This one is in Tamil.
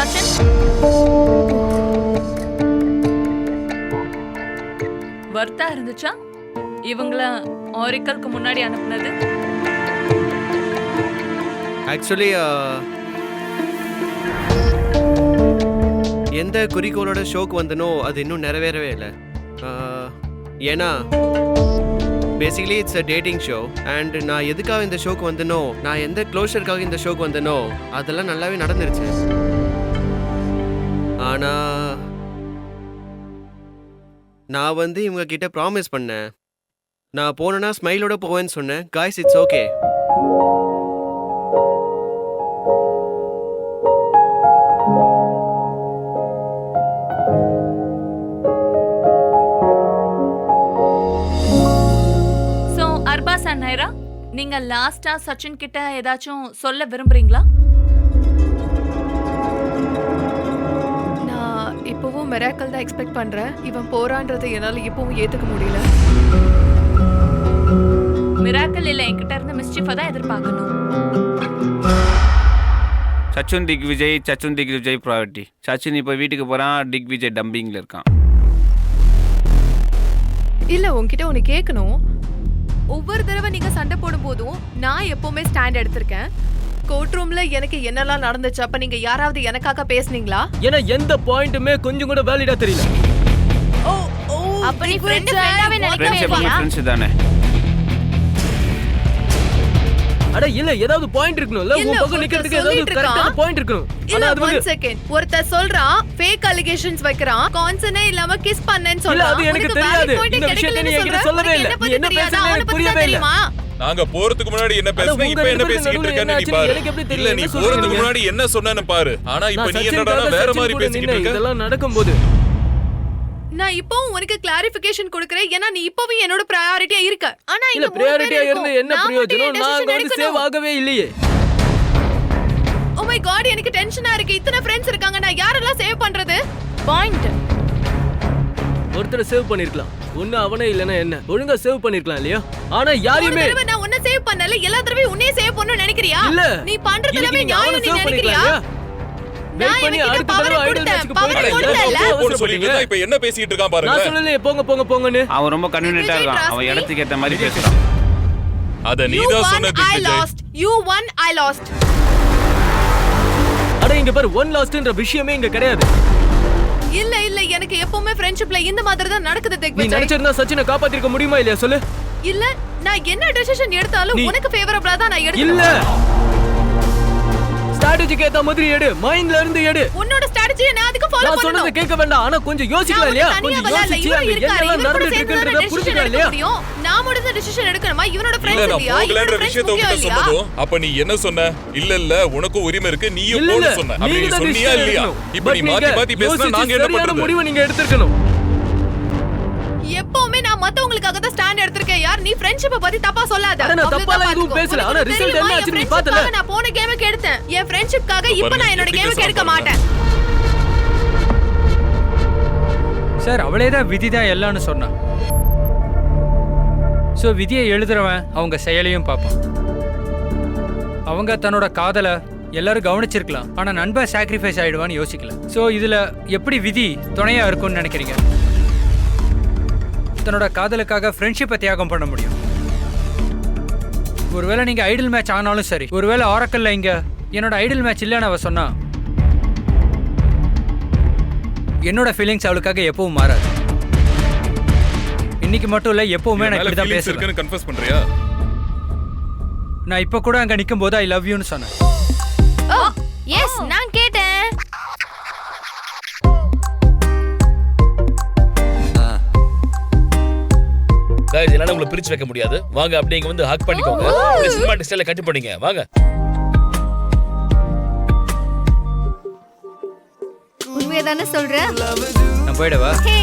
சச்சின், வர்த்தா இருந்துச்சா இவங்கள ஆரிக்கலுக்கு முன்னாடி அனுப்புனது? ஆக்சுவலி எந்த குறிக்கோளோட ஷோக்கு வந்தனோ அது இன்னும் நிறைவேறவே இல்லை. ஏன்னா basically it's a dating show and நான் எதுக்காக இந்த ஷோக்கு வந்தனோ, நான் எந்த க்ளோஷருக்காக இந்த ஷோக்கு வந்தனோ அதெல்லாம் நல்லாவே நடந்துருச்சு. ஆனால் நான் இவங்க கிட்ட ப்ராமிஸ் பண்ணேன், நான் போனேன்னா ஸ்மைலோட போவேன்னு சொன்னேன். Guys, it's okay. Arbaaz and Naira, நீங்க லாஸ்டா சச்சின் கிட்ட ஏதாச்சும் சொல்ல விரும்புறீங்களா? நான் இப்பவும் மிராக்கல் தான் எக்ஸ்பெக்ட் பண்றேன். இவன் போறான்றதை என்னால இப்பவும் ஏத்துக்க முடியல. மிராக்கல் இல்ல, என்கிட்ட இருந்து மிஸ்டீஃபா தான் எதிர்பார்க்கணும். சச்சுன் திக்விஜய் ப்ராயோரிட்டி. சச்சின் இப்போ வீட்டுக்கு போறான், திக்விஜய் டம்பிங்ல இருக்கான். இல்ல, உன்கிட்ட ஒன்னு கேட்கணும். ஒவ்வொரு தடவை நீங்க சண்டை போடும் போதும் நான் எப்பவுமே ஸ்டாண்ட் எடுத்திருக்கேன். கோர்ட் ரூம்ல எனக்கு என்னெல்லாம் நடந்துச்சு, அப்ப நீங்க யாராவது எனக்காக பேசுனீங்களா? ஏன்னா எந்த பாயிண்ட்டுமே கொஞ்சம் கூட வேலிடா தெரியல. அப்ப நீ ஃப்ரெண்டாவே நினைக்கவே ஃப்ரெண்ட்ஸ் தானே? அட இல்ல, ஏதாவது பாயிண்ட் இருக்கணும்ல. உன் பக்கம் நிக்கிறதுக்கு ஏதாவது கரெக்ட்டான பாயிண்ட் இருக்கணும். இல்ல, 1 செகண்ட். ஒருத்தர் சொல்றான் ஃபேக் அலிகேஷன்ஸ் வைக்கறான், கான்சனே இல்லாம கிஸ் பண்ணேன்னு சொல்றான். இல்ல, அது எனக்கு தெரியாது. இந்த விஷயத்தை நீ என்கிட்ட சொல்லவே இல்ல. நீ என்ன பேசுறேன்னு எனக்கு புரியவே இல்ல. நாங்க போறதுக்கு முன்னாடி என்ன பேசுனீங்க, இப்போ என்ன பேசிட்டு இருக்கேன்னு நீ பாரு. இல்ல, நீ போறதுக்கு முன்னாடி என்ன சொன்னேன்னு பாரு. ஆனா இப்போ நீ என்னடா வேற மாதிரி பேசிட்டு இருக்க. இதெல்லாம் நடக்கும்போது நான் இப்பவும் உனக்கு கிளாரிஃபிகேஷன் கொடுக்கறேன். ஏன்னா நீ இப்பவும் என்னோட பிரையாரிட்டியா இருக்க. ஆனா இல்ல, பிரையாரிட்டியா இருந்து என்ன பிரயோஜனம்? நான் சேவ் ஆகவே இல்லையே. ஓ மை காட், எனக்கு டென்ஷனா இருக்கு. இத்தனை ஃப்ரெண்ட்ஸ் இருக்காங்க, நான் யாரெல்லாம் சேவ் பண்றது? பாயிண்ட். ஒருத்தரை சேவ் பண்ணிருக்கலாம். ஒண்ணு அவனே இல்லனா என்ன, ஒழுங்கா சேவ் பண்ணிருக்கலாம் இல்லையா? ஆனா யாரையுமே நான் உன்னை சேவ் பண்ணல, எல்லா தடவையும் உன்னையே சேவ் பண்ணனும் நினைக்கிறியா? இல்ல, நீ பண்றது எல்லாமே நியாயம் நீ நினைக்கிறியா? வெயிட் பண்ணி அடுத்த தடவை ஐடல் மேட்ச்க்கு போறேன் சொல்லிட்டு இப்போ என்ன பேசிட்டு இருக்கான் பாருங்க. நான் சொல்லல போங்கன்னு. அவன் ரொம்ப கன்வீனியன்ட்டா இருக்கான். அவன் இடத்துக்கு ஏத்த மாதிரி பேசுறான். அத நீதான் சொன்ன Digvijay. You won, I lost. அட இங்க பாரு, ஒன் லாஸ்ட்ன்ற விஷயமே இங்க கிடையாது. இல்ல எனக்கு எப்பவுமே ஃப்ரெண்ட்ஷிப்ல இந்த மாதிரி தான் நடக்குது நீ திக்விஜய். நினைச்சிருந்தா சச்சினை காப்பாத்திருக்க முடியுமா இல்லையா சொல்லு? இல்ல, நான் என்ன டிசிஷன் எடுத்தாலும் உனக்கு ஃபேவரபிளா தான் நான் எடுக்கிறேன். இல்ல, ஸ்ட்ராட்டஜிக்கு ஏத்த மாதிரி எடு, மைண்ட்ல இருந்து எடு. உன்னோட ஸ்ட்ராட்டஜியை நான் அதுக்கு ஃபாலோ பண்ணனும். நான் சொன்னது கேட்க வேண்டாம், ஆனா கொஞ்சம் யோசிக்கலாம் இல்லையா? கொஞ்சம் யோசிச்சு என்னெல்லாம் நடந்துட்டு இருக்குன்றத புரிஞ்சுக்கலாம் இல்லையா? நான் மட்டும் டிசிஷன் எடுக்கணுமா? இவனோட ஃப்ரெண்ட்ஸ் இல்லையா? இவனோட விஷயத்தை உன்கிட்ட சொன்னதோ அப்ப நீ என்ன சொன்ன? இல்ல உனக்கு உரிமை இருக்கு, நீயும் போன்னு சொன்ன. அப்படி சொன்னியா இல்லையா? இப்ப நீ மாத்தி பேசினா நாங்க என்ன பண்றது? முடிவு நீங்க எடுத்துக்கணும். எப்பவுமே நான் மத்தவங்களுக்காக தான் ஸ்டாண்ட் எடுத்துர்க்கேன். யார் நீ ஃப்ரெண்ட்ஷிப்பை பத்தி தப்பா சொல்லாத. நான் தப்பால எதுவும் பேசல. ஆனா ரிசல்ட் என்ன ஆச்சு நீ பார்த்தல. நான் போன கேமுக்கு எடுத்தேன். என் ஃப்ரெண்ட்ஷிப்காக இப்போ நான் என்னோட கேமுக்கு எடுக்க மாட்டேன். சார், அவளே தான் விதி தான் எல்லாம்னு சொன்னா. ஸோ விதியை எழுதுறவன் அவங்க செயலையும் பார்ப்பான். அவங்க தன்னோட காதலை எல்லாரும் கவனிச்சிருக்கலாம், ஆனா நண்பன் சாக்ரிஃபைஸ் ஆயிடுவான்னு யோசிக்கல. ஸோ இதுல எப்படி விதி துணையா இருக்கும்னு நினைக்கிறீங்க? தன்னோட காதலுக்காக ஃப்ரெண்ட்ஷிப்பை தியாகம் பண்ண முடியும். ஒருவேளை நீங்க ஐடல் மேட்ச் ஆனாலும் சரி, ஒருவேளை ஆரக்கல்ல இங்க என்னோட ஐடல் மேட்ச் இல்லைன்னு அவ சொன்னா, என்னோட ஃபீலிங்ஸ் அவளுக்காக எப்பவும் மாறாது. இன்னைக்கு மட்டும் இல்ல, எப்பவுமே நான் இப்படி தான் பேசுறேன். கன்ஃபஸ் பண்றியா? நான் இப்ப கூட அங்க நிக்கும் போது ஐ லவ் யூன்னு சொன்னேன். ஓ எஸ், நான் கேட்டேன். गाइस, என்னால உங்களை பிரிச்சு வைக்க முடியாது. வாங்க அப்படியே இங்க வந்து ஹக் பண்ணிக்கோங்க. இந்த சினிமாட்டிக் ஸ்டைல்ல கட் பண்ணீங்க. வாங்க. உண்மையா தானே சொல்ற? நான் போய்டவா? ஹே